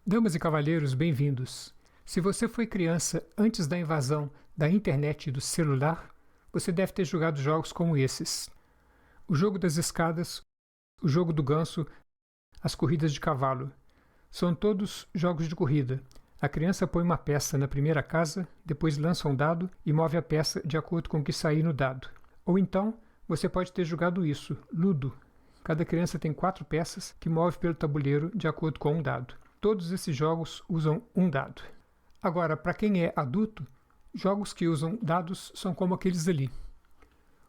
Damas e cavalheiros, bem-vindos. Se você foi criança antes da invasão da internet e do celular, você deve ter jogado jogos como esses: o jogo das escadas, o jogo do ganso, as corridas de cavalo. São todos jogos de corrida. A criança põe uma peça na primeira casa, depois lança um dado e move a peça de acordo com o que sair no dado. Ou então, você pode ter jogado isso, Ludo. Cada criança tem 4 peças que move pelo tabuleiro de acordo com um dado. Todos esses jogos usam um dado. Agora, para quem é adulto, jogos que usam dados são como aqueles ali: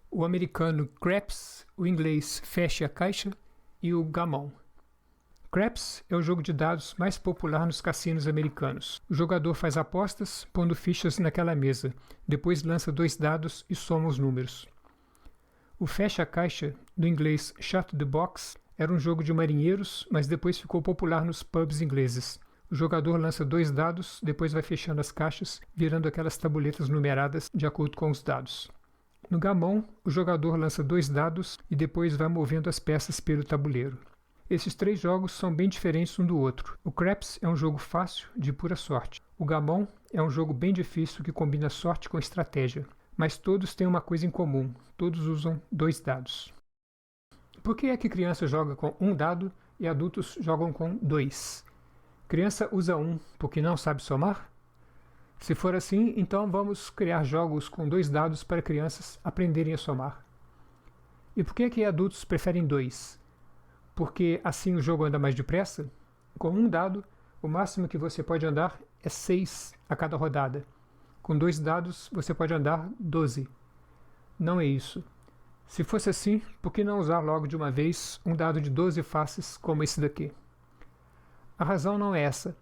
o americano Craps, o inglês Feche a Caixa e o Gammon. Craps é o jogo de dados mais popular nos cassinos americanos. O jogador faz apostas pondo fichas naquela mesa, depois lança 2 dados e soma os números. O Feche a Caixa, do inglês Shut the Box, era um jogo de marinheiros, mas depois ficou popular nos pubs ingleses. O jogador lança 2 dados, depois vai fechando as caixas, virando aquelas tabuletas numeradas de acordo com os dados. No Gammon, o jogador lança 2 dados e depois vai movendo as peças pelo tabuleiro. Esses 3 jogos são bem diferentes um do outro. O Craps é um jogo fácil, de pura sorte. O Gammon é um jogo bem difícil que combina sorte com estratégia. Mas todos têm uma coisa em comum: todos usam 2 dados. Por que é que criança joga com um dado e adultos jogam com 2? Criança usa 1 porque não sabe somar? Se for assim, então vamos criar jogos com 2 dados para crianças aprenderem a somar. E por que é que adultos preferem 2? Porque assim o jogo anda mais depressa? Com um dado, o máximo que você pode andar é 6 a cada rodada. Com 2 dados, você pode andar 12. Não é isso. Se fosse assim, por que não usar logo de uma vez um dado de 12 faces como esse daqui? A razão não é essa.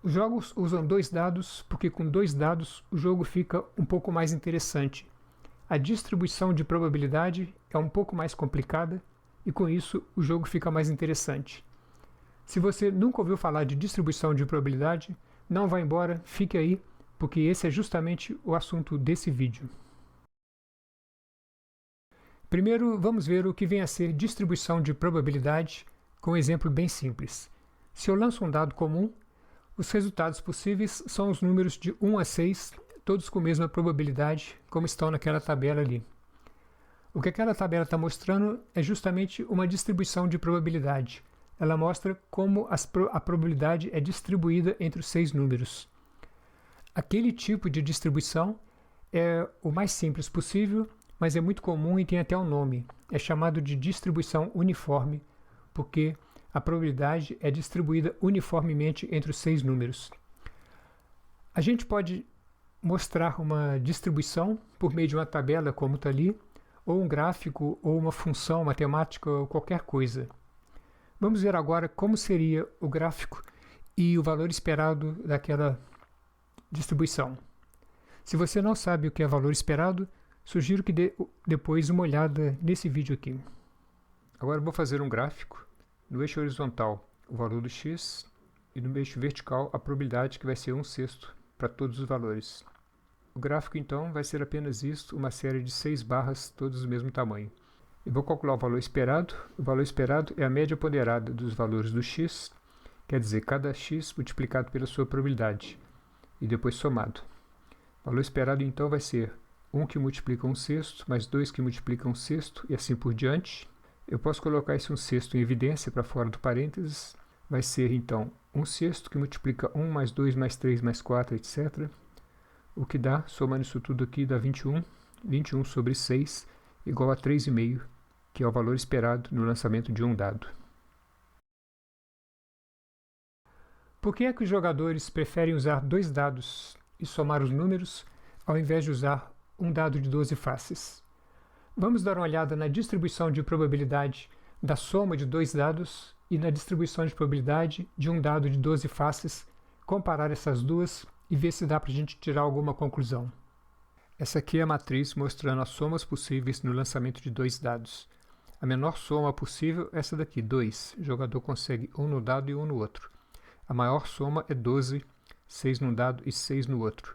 Os jogos usam 2 dados porque com 2 dados o jogo fica um pouco mais interessante. A distribuição de probabilidade é um pouco mais complicada e com isso o jogo fica mais interessante. Se você nunca ouviu falar de distribuição de probabilidade, não vá embora, fique aí, porque esse é justamente o assunto desse vídeo. Primeiro, vamos ver o que vem a ser distribuição de probabilidade com um exemplo bem simples. Se eu lanço um dado comum, os resultados possíveis são os números de 1 a 6, todos com a mesma probabilidade, como estão naquela tabela ali. O que aquela tabela está mostrando é justamente uma distribuição de probabilidade. Ela mostra como a probabilidade é distribuída entre os 6 números. Aquele tipo de distribuição é o mais simples possível, mas é muito comum e tem até um nome. É chamado de distribuição uniforme, porque a probabilidade é distribuída uniformemente entre os 6 números. A gente pode mostrar uma distribuição por meio de uma tabela, como está ali, ou um gráfico, ou uma função matemática, ou qualquer coisa. Vamos ver agora como seria o gráfico e o valor esperado daquela distribuição. Se você não sabe o que é valor esperado, sugiro que dê depois uma olhada nesse vídeo aqui. Agora eu vou fazer um gráfico. No eixo horizontal, o valor do x, e no eixo vertical, a probabilidade, que vai ser 1/6 para todos os valores. O gráfico, então, vai ser apenas isto, uma série de 6 barras, todas do mesmo tamanho. Eu vou calcular o valor esperado. O valor esperado é a média ponderada dos valores do x, quer dizer, cada x multiplicado pela sua probabilidade, e depois somado. O valor esperado, então, vai ser 1 que multiplica 1/6, mais 2 que multiplica 1/6, e assim por diante. Eu posso colocar esse 1/6 em evidência para fora do parênteses. Vai ser, então, 1/6 que multiplica 1 mais 2 mais 3 mais 4, etc. O que dá, somando isso tudo aqui, dá 21. 21 sobre 6 igual a 3,5, que é o valor esperado no lançamento de um dado. Por que é que os jogadores preferem usar 2 dados e somar os números, ao invés de usar um dado de 12 faces? Vamos dar uma olhada na distribuição de probabilidade da soma de 2 dados e na distribuição de probabilidade de um dado de 12 faces, comparar essas duas e ver se dá para a gente tirar alguma conclusão. Essa aqui é a matriz mostrando as somas possíveis no lançamento de 2 dados. A menor soma possível é essa daqui, 2. O jogador consegue 1 no dado e 1 no outro. A maior soma é 12, 6 num dado e 6 no outro.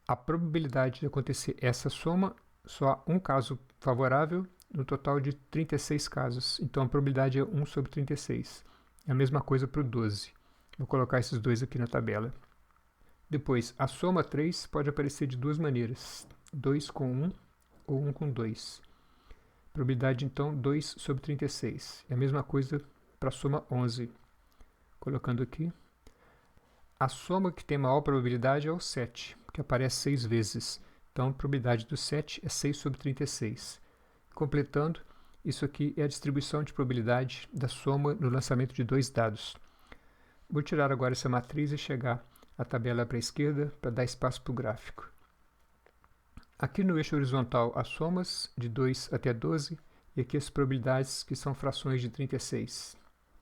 A probabilidade de acontecer essa soma, só há um caso favorável, no total de 36 casos. Então a probabilidade é 1 sobre 36. É a mesma coisa para o 12. Vou colocar esses dois aqui na tabela. Depois, a soma 3 pode aparecer de duas maneiras, 2 com 1 ou 1 com 2. Probabilidade, então, 2 sobre 36. É a mesma coisa para a soma 11. Colocando aqui. A soma que tem maior probabilidade é o 7, que aparece 6 vezes. Então, a probabilidade do 7 é 6 sobre 36. Completando, isso aqui é a distribuição de probabilidade da soma no lançamento de dois dados. Vou tirar agora essa matriz e chegar a tabela para a esquerda para dar espaço para o gráfico. Aqui no eixo horizontal as somas de 2 até 12 e aqui as probabilidades que são frações de 36.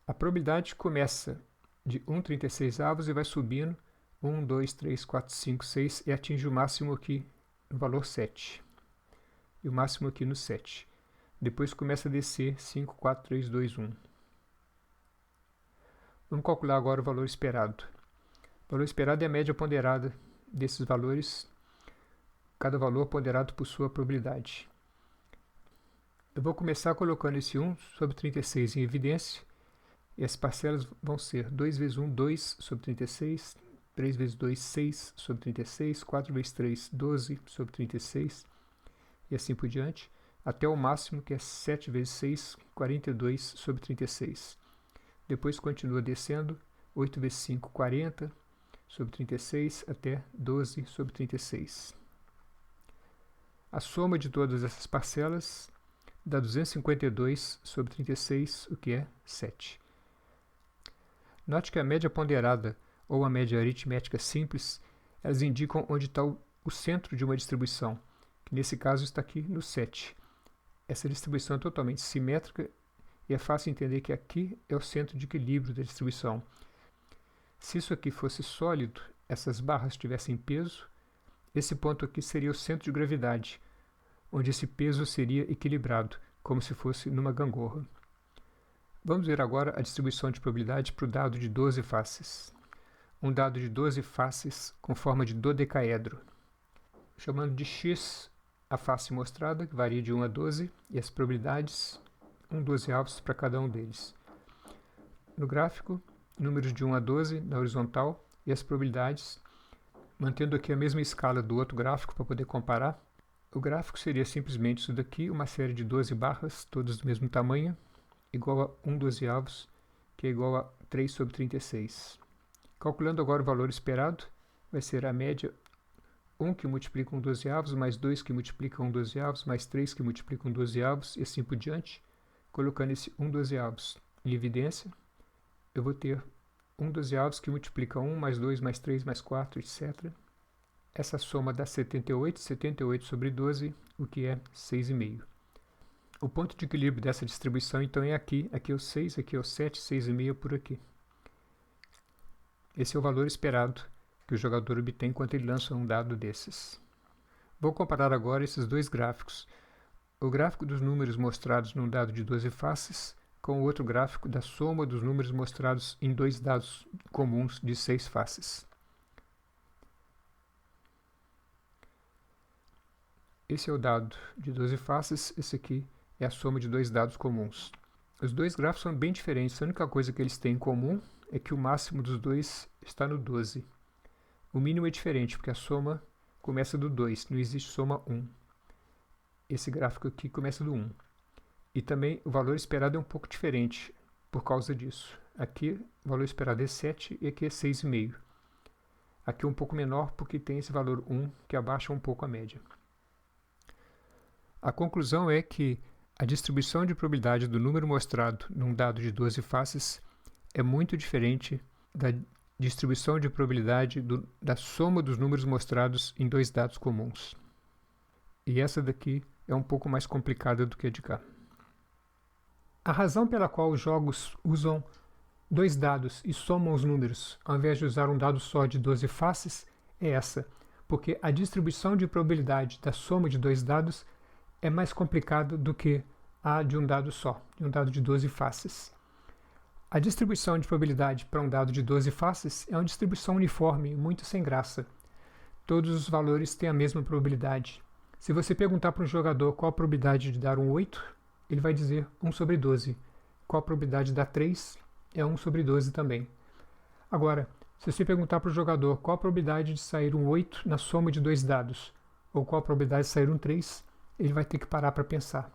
A probabilidade começa de 1/36 e vai subindo 1, 2, 3, 4, 5, 6 e atinge o máximo aqui no valor 7. E o máximo aqui no 7. Depois começa a descer 5, 4, 3, 2, 1. Vamos calcular agora o valor esperado. O valor esperado é a média ponderada desses valores, cada valor ponderado por sua probabilidade. Eu vou começar colocando esse 1 sobre 36 em evidência, e as parcelas vão ser 2 vezes 1, 2 sobre 36, 3 vezes 2, 6 sobre 36, 4 vezes 3, 12 sobre 36, e assim por diante, até o máximo que é 7 vezes 6, 42 sobre 36. Depois continua descendo, 8 vezes 5, 40 sobre 36, até 12 sobre 36. A soma de todas essas parcelas dá 252 sobre 36, o que é 7. Note que a média ponderada ou a média aritmética simples, elas indicam onde está o centro de uma distribuição, que nesse caso está aqui no 7. Essa distribuição é totalmente simétrica e é fácil entender que aqui é o centro de equilíbrio da distribuição. Se isso aqui fosse sólido, essas barras tivessem peso, esse ponto aqui seria o centro de gravidade, onde esse peso seria equilibrado, como se fosse numa gangorra. Vamos ver agora a distribuição de probabilidade para o dado de 12 faces. Um dado de 12 faces com forma de dodecaedro. Chamando de x a face mostrada, que varia de 1 a 12, e as probabilidades, 12avos para cada um deles. No gráfico, números de 1 a 12 na horizontal e as probabilidades, mantendo aqui a mesma escala do outro gráfico para poder comparar. O gráfico seria simplesmente isso daqui, uma série de 12 barras, todas do mesmo tamanho, igual a 1/12avos, que é igual a 3 sobre 36. Calculando agora o valor esperado, vai ser a média 1 que multiplica 1/12avos, mais 2 que multiplica 1/12avos, mais 3 que multiplica 1/12avos, e assim por diante. Colocando esse 1/12avos em evidência, eu vou ter 1/12avos que multiplica 1, mais 2, mais 3, mais 4, etc. Essa soma dá 78, 78 sobre 12, o que é 6,5. O ponto de equilíbrio dessa distribuição, então, é aqui. Aqui é o 6, aqui é o 7, 6,5 por aqui. Esse é o valor esperado que o jogador obtém quando ele lança um dado desses. Vou comparar agora esses dois gráficos. O gráfico dos números mostrados num dado de 12 faces com o outro gráfico da soma dos números mostrados em dois dados comuns de 6 faces. Esse é o dado de 12 faces, esse aqui é a soma de dois dados comuns. Os dois gráficos são bem diferentes, a única coisa que eles têm em comum é que o máximo dos dois está no 12. O mínimo é diferente, porque a soma começa do 2, não existe soma 1. Esse gráfico aqui começa do 1. E também o valor esperado é um pouco diferente por causa disso. Aqui o valor esperado é 7 e aqui é 6,5. Aqui é um pouco menor porque tem esse valor 1 que abaixa um pouco a média. A conclusão é que a distribuição de probabilidade do número mostrado num dado de 12 faces é muito diferente da distribuição de probabilidade da soma dos números mostrados em dois dados comuns. E essa daqui é um pouco mais complicada do que a de cá. A razão pela qual os jogos usam dois dados e somam os números, ao invés de usar um dado só de 12 faces, é essa, porque a distribuição de probabilidade da soma de dois dados é mais complicada do que a de um dado só, de um dado de 12 faces. A distribuição de probabilidade para um dado de 12 faces é uma distribuição uniforme, muito sem graça. Todos os valores têm a mesma probabilidade. Se você perguntar para um jogador qual a probabilidade de dar um 8, ele vai dizer 1 sobre 12. Qual a probabilidade de dar 3? É 1 sobre 12 também. Agora, se você perguntar para o jogador qual a probabilidade de sair um 8 na soma de dois dados, ou qual a probabilidade de sair um 3, ele vai ter que parar para pensar.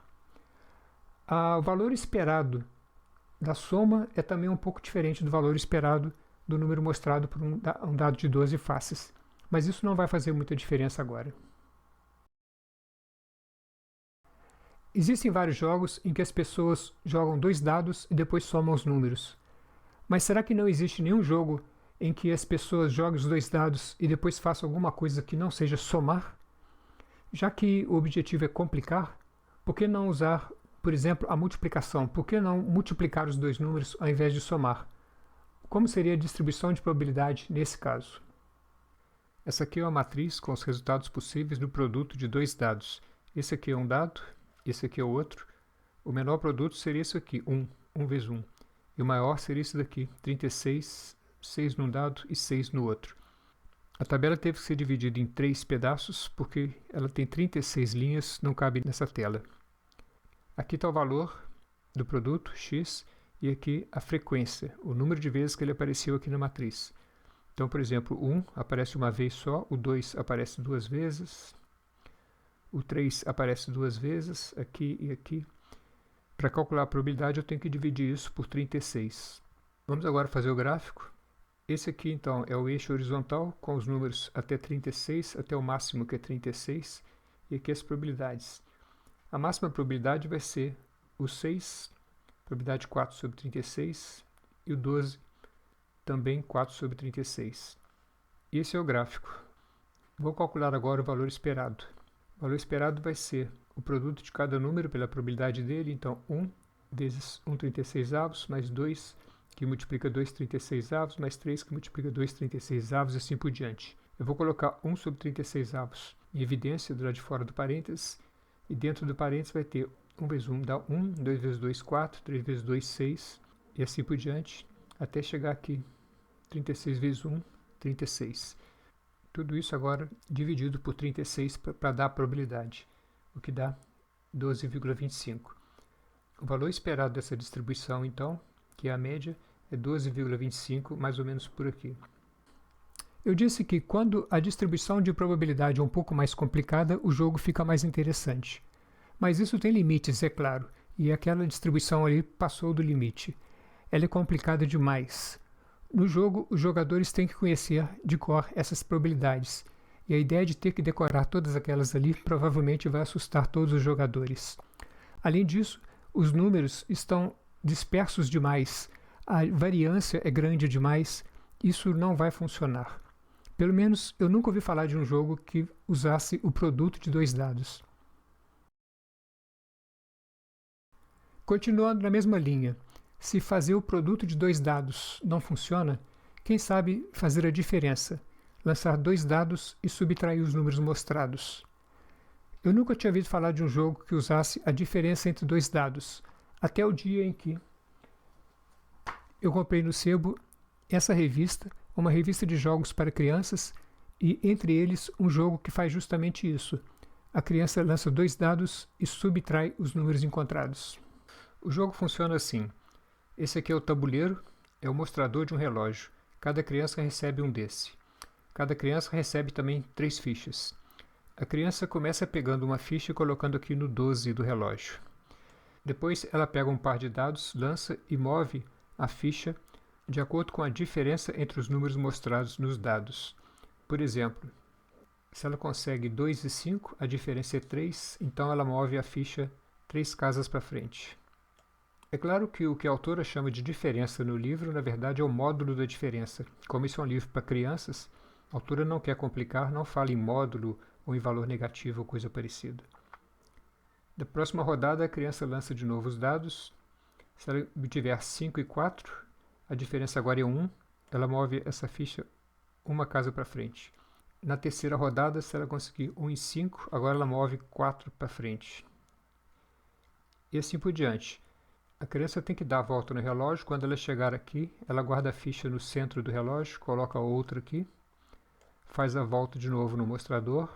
O valor esperado da soma é também um pouco diferente do valor esperado do número mostrado por um dado de 12 faces, mas isso não vai fazer muita diferença agora. Existem vários jogos em que as pessoas jogam dois dados e depois somam os números. Mas será que não existe nenhum jogo em que as pessoas joguem os dois dados e depois façam alguma coisa que não seja somar? Já que o objetivo é complicar, por que não usar, por exemplo, a multiplicação? Por que não multiplicar os dois números ao invés de somar? Como seria a distribuição de probabilidade nesse caso? Essa aqui é uma matriz com os resultados possíveis do produto de dois dados. Esse aqui é um dado, esse aqui é o outro. O menor produto seria esse aqui, 1 vezes 1. E o maior seria esse daqui, 36, 6 num dado e 6 no outro. A tabela teve que ser dividida em 3 pedaços, porque ela tem 36 linhas, não cabe nessa tela. Aqui está o valor do produto, x, e aqui a frequência, o número de vezes que ele apareceu aqui na matriz. Então, por exemplo, o 1 aparece uma vez só, o 2 aparece duas vezes, o 3 aparece duas vezes, aqui e aqui. Para calcular a probabilidade, eu tenho que dividir isso por 36. Vamos agora fazer o gráfico. Esse aqui, então, é o eixo horizontal, com os números até 36, até o máximo que é 36, e aqui as probabilidades. A máxima probabilidade vai ser o 6, probabilidade 4 sobre 36, e o 12, também 4 sobre 36. Esse é o gráfico. Vou calcular agora o valor esperado. O valor esperado vai ser o produto de cada número pela probabilidade dele, então 1 vezes 1/36, mais 2, que multiplica 2/36, mais 3, que multiplica 2/36, e assim por diante. Eu vou colocar 1 sobre 36 em evidência do lado de fora do parênteses, e dentro do parênteses vai ter 1 vezes 1 dá 1, 2 vezes 2, 4, 3 vezes 2, 6, e assim por diante, até chegar aqui, 36 vezes 1, 36. Tudo isso agora dividido por 36 para dar a probabilidade, o que dá 12,25. O valor esperado dessa distribuição, então, que é a média, é 12,25, mais ou menos por aqui. Eu disse que quando a distribuição de probabilidade é um pouco mais complicada, o jogo fica mais interessante. Mas isso tem limites, é claro, e aquela distribuição ali passou do limite. Ela é complicada demais. No jogo, os jogadores têm que conhecer de cor essas probabilidades, e a ideia de ter que decorar todas aquelas ali provavelmente vai assustar todos os jogadores. Além disso, os números estão dispersos demais, a variância é grande demais, isso não vai funcionar. Pelo menos eu nunca ouvi falar de um jogo que usasse o produto de dois dados. Continuando na mesma linha, se fazer o produto de dois dados não funciona, quem sabe fazer a diferença, lançar dois dados e subtrair os números mostrados. Eu nunca tinha ouvido falar de um jogo que usasse a diferença entre dois dados, até o dia em que eu comprei no sebo essa revista, uma revista de jogos para crianças, e entre eles um jogo que faz justamente isso. A criança lança dois dados e subtrai os números encontrados. O jogo funciona assim. Esse aqui é o tabuleiro, é o mostrador de um relógio. Cada criança recebe um desse. Cada criança recebe também 3 fichas. A criança começa pegando uma ficha e colocando aqui no 12 do relógio. Depois ela pega um par de dados, lança e move a ficha de acordo com a diferença entre os números mostrados nos dados. Por exemplo, se ela consegue 2 e 5, a diferença é 3, então ela move a ficha 3 casas para frente. É claro que o que a autora chama de diferença no livro, na verdade, é o módulo da diferença. Como isso é um livro para crianças, a autora não quer complicar, não fala em módulo ou em valor negativo ou coisa parecida. Na próxima rodada, a criança lança de novo os dados. Se ela obtiver 5 e 4, a diferença agora é 1, ela move essa ficha uma casa para frente. Na terceira rodada, se ela conseguir 1 e 5, agora ela move 4 para frente. E assim por diante. A criança tem que dar a volta no relógio. Quando ela chegar aqui, ela guarda a ficha no centro do relógio, coloca outra aqui, faz a volta de novo no mostrador,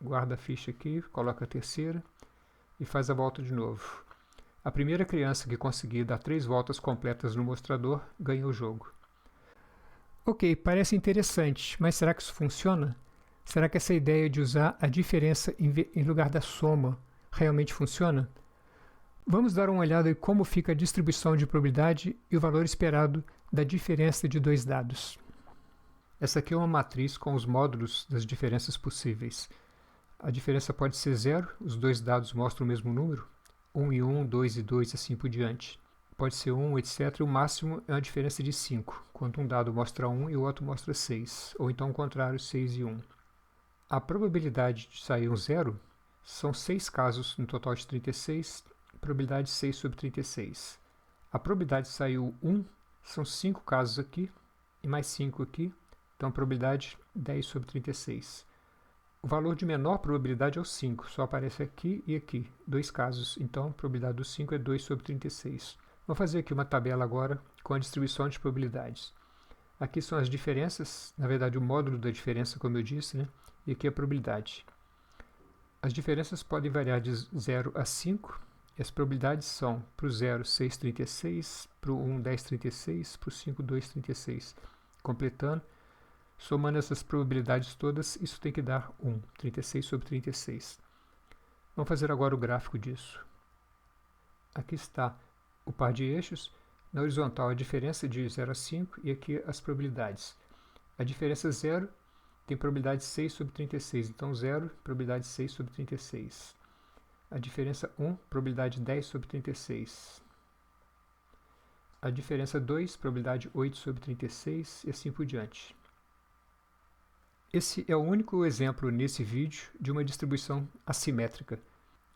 guarda a ficha aqui, coloca a terceira e faz a volta de novo. A primeira criança que conseguir dar 3 voltas completas no mostrador ganha o jogo. Ok, parece interessante, mas será que isso funciona? Será que essa ideia de usar a diferença em lugar da soma realmente funciona? Vamos dar uma olhada em como fica a distribuição de probabilidade e o valor esperado da diferença de dois dados. Essa aqui é uma matriz com os módulos das diferenças possíveis. A diferença pode ser zero, os dois dados mostram o mesmo número, 1 e 1, 2 e 2, assim por diante. Pode ser 1, etc. E o máximo é uma diferença de 5, quando um dado mostra 1 e o outro mostra 6, ou então o contrário, 6 e 1. A probabilidade de sair um zero são 6 casos no total de 36, probabilidade 6 sobre 36. A probabilidade de sair o 1 são 5 casos aqui e mais 5 aqui, então a probabilidade 10 sobre 36. O valor de menor probabilidade é o 5, só aparece aqui e aqui, 2 casos, então a probabilidade do 5 é 2 sobre 36. Vou fazer aqui uma tabela agora com a distribuição de probabilidades. Aqui são as diferenças, na verdade o módulo da diferença, como eu disse, né? E aqui a probabilidade. As diferenças podem variar de 0 a 5, e as probabilidades são para o 0, 6,36, para o 1, 10,36, para o 5, 2,36. Completando, somando essas probabilidades todas, isso tem que dar 1, 36 sobre 36. Vamos fazer agora o gráfico disso. Aqui está o par de eixos, na horizontal a diferença de 0 a 5 e aqui as probabilidades. A diferença 0 tem probabilidade 6 sobre 36, então 0, probabilidade 6 sobre 36. A diferença 1, probabilidade 10 sobre 36. A diferença 2, probabilidade 8 sobre 36 e assim por diante. Esse é o único exemplo nesse vídeo de uma distribuição assimétrica.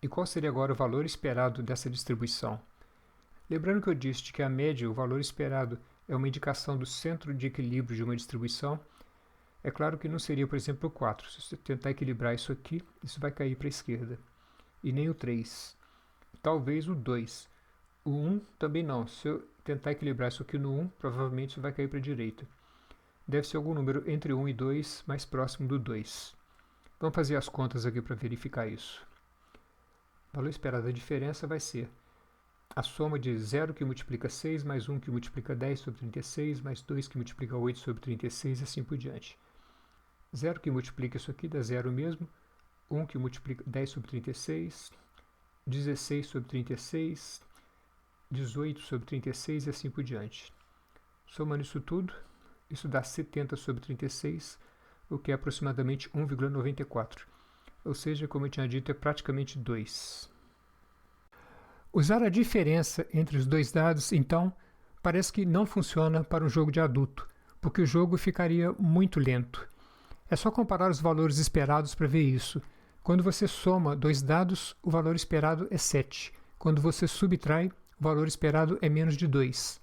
E qual seria agora o valor esperado dessa distribuição? Lembrando que eu disse que a média, o valor esperado, é uma indicação do centro de equilíbrio de uma distribuição. É claro que não seria, por exemplo, o 4. Se você tentar equilibrar isso aqui, isso vai cair para a esquerda. E nem o 3. Talvez o 2. O 1 também não. Se eu tentar equilibrar isso aqui no 1, provavelmente isso vai cair para a direita. Deve ser algum número entre 1 e 2, mais próximo do 2. Vamos fazer as contas aqui para verificar isso. O valor esperado da diferença vai ser a soma de 0 que multiplica 6, mais 1 que multiplica 10 sobre 36, mais 2 que multiplica 8 sobre 36 e assim por diante. 0 que multiplica isso aqui dá 0 mesmo, 1 que multiplica 10 sobre 36, 16 sobre 36, 18 sobre 36 e assim por diante. Somando isso tudo, isso dá 70 sobre 36, o que é aproximadamente 1,94. Ou seja, como eu tinha dito, é praticamente 2. Usar a diferença entre os dois dados, então, parece que não funciona para um jogo de adulto, porque o jogo ficaria muito lento. É só comparar os valores esperados para ver isso. Quando você soma dois dados, o valor esperado é 7. Quando você subtrai, o valor esperado é menos de 2.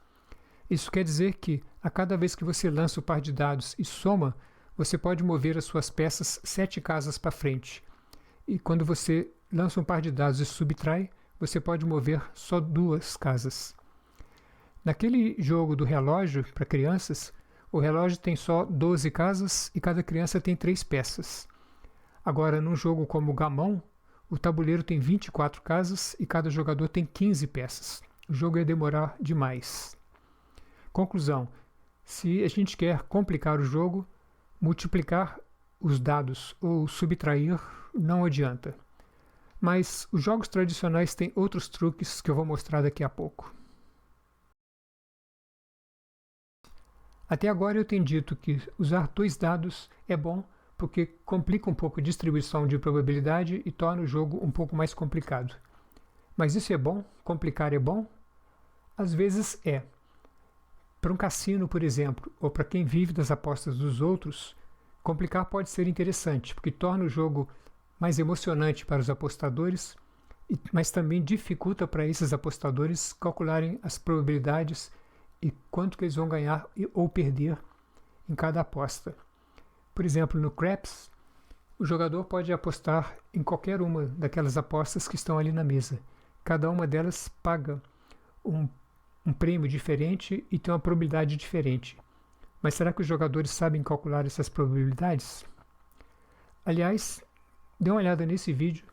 Isso quer dizer que, a cada vez que você lança o par de dados e soma, você pode mover as suas peças 7 casas para frente. E quando você lança um par de dados e subtrai, você pode mover só 2 casas. Naquele jogo do relógio para crianças, o relógio tem só 12 casas e cada criança tem 3 peças. Agora, num jogo como o gamão, o tabuleiro tem 24 casas e cada jogador tem 15 peças. O jogo ia demorar demais. Conclusão: se a gente quer complicar o jogo, multiplicar os dados ou subtrair não adianta. Mas os jogos tradicionais têm outros truques que eu vou mostrar daqui a pouco. Até agora eu tenho dito que usar dois dados é bom porque complica um pouco a distribuição de probabilidade e torna o jogo um pouco mais complicado. Mas isso é bom? Complicar é bom? Às vezes é. Para um cassino, por exemplo, ou para quem vive das apostas dos outros, complicar pode ser interessante, porque torna o jogo mais emocionante para os apostadores, mas também dificulta para esses apostadores calcularem as probabilidades e quanto que eles vão ganhar ou perder em cada aposta. Por exemplo, no craps, o jogador pode apostar em qualquer uma daquelas apostas que estão ali na mesa. Cada uma delas paga um prêmio diferente e tem uma probabilidade diferente. Mas será que os jogadores sabem calcular essas probabilidades? Aliás, dê uma olhada nesse vídeo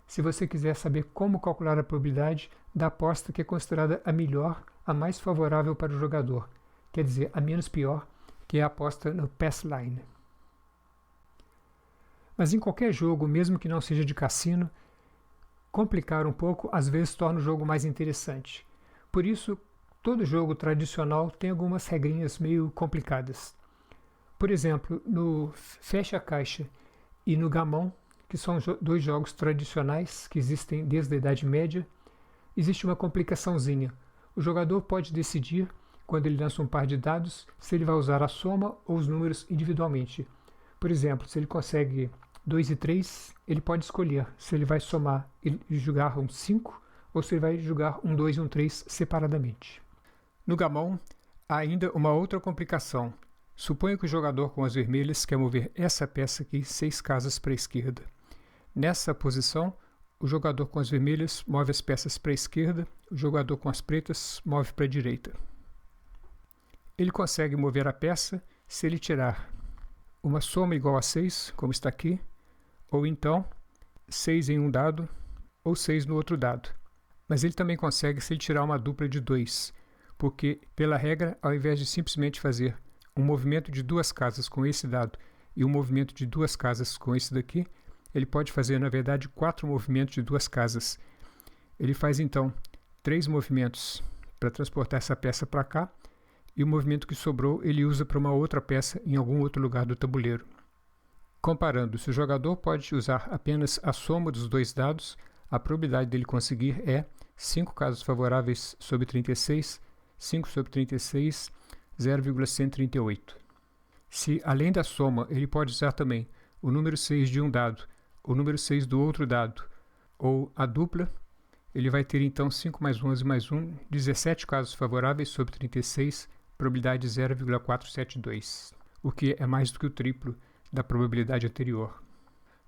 se você quiser saber como calcular a probabilidade da aposta que é considerada a melhor, a mais favorável para o jogador, quer dizer, a menos pior, que é a aposta no pass line. Mas em qualquer jogo, mesmo que não seja de cassino, complicar um pouco às vezes torna o jogo mais interessante. Por isso, todo jogo tradicional tem algumas regrinhas meio complicadas. Por exemplo, no Fecha a Caixa e no Gamão, que são dois jogos tradicionais que existem desde a Idade Média, existe uma complicaçãozinha. O jogador pode decidir, quando ele lança um par de dados, se ele vai usar a soma ou os números individualmente. Por exemplo, se ele consegue 2 e 3, ele pode escolher se ele vai somar e jogar um 5 ou se ele vai jogar um 2 e um 3 separadamente. No Gamão, há ainda uma outra complicação. Suponha que o jogador com as vermelhas quer mover essa peça aqui 6 casas para a esquerda. Nessa posição, o jogador com as vermelhas move as peças para a esquerda, o jogador com as pretas move para a direita. Ele consegue mover a peça se ele tirar uma soma igual a 6, como está aqui, ou então 6 em um dado ou 6 no outro dado. Mas ele também consegue se ele tirar uma dupla de 2, porque, pela regra, ao invés de simplesmente fazer um movimento de 2 casas com esse dado e um movimento de 2 casas com esse daqui, ele pode fazer, na verdade, 4 movimentos de 2 casas. Ele faz, então, 3 movimentos para transportar essa peça para cá, e o movimento que sobrou ele usa para uma outra peça em algum outro lugar do tabuleiro. Comparando, se o jogador pode usar apenas a soma dos 2 dados, a probabilidade dele conseguir é 5 casos favoráveis sobre 36, 5 sobre 36, 0,138. Se, além da soma, ele pode usar também o número 6 de um dado, o número 6 do outro dado, ou a dupla, ele vai ter então 5 mais 11 mais 1, 17 casos favoráveis sobre 36, probabilidade 0,472, o que é mais do que o triplo da probabilidade anterior.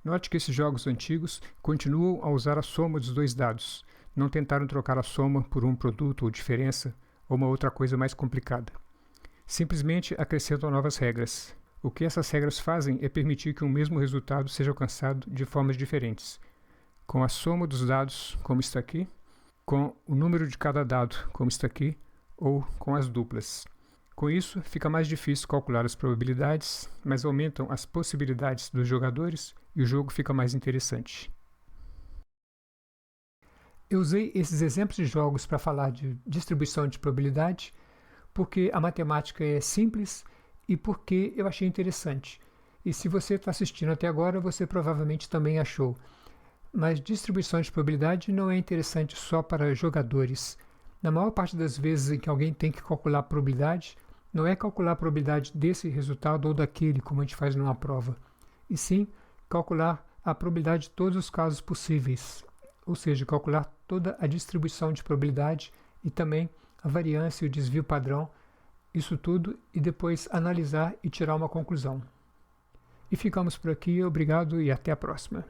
Note que esses jogos antigos continuam a usar a soma dos 2 dados, não tentaram trocar a soma por um produto ou diferença ou uma outra coisa mais complicada. Simplesmente acrescentam novas regras. O que essas regras fazem é permitir que um mesmo resultado seja alcançado de formas diferentes, com a soma dos dados, como está aqui, com o número de cada dado, como está aqui, ou com as duplas. Com isso, fica mais difícil calcular as probabilidades, mas aumentam as possibilidades dos jogadores e o jogo fica mais interessante. Eu usei esses exemplos de jogos para falar de distribuição de probabilidade, porque a matemática é simples e porque eu achei interessante. E se você está assistindo até agora, você provavelmente também achou. Mas distribuição de probabilidade não é interessante só para jogadores. Na maior parte das vezes em que alguém tem que calcular a probabilidade, não é calcular a probabilidade desse resultado ou daquele, como a gente faz numa prova, e sim calcular a probabilidade de todos os casos possíveis, ou seja, calcular toda a distribuição de probabilidade e também a variância e o desvio padrão, isso tudo, e depois analisar e tirar uma conclusão. E ficamos por aqui, obrigado e até a próxima.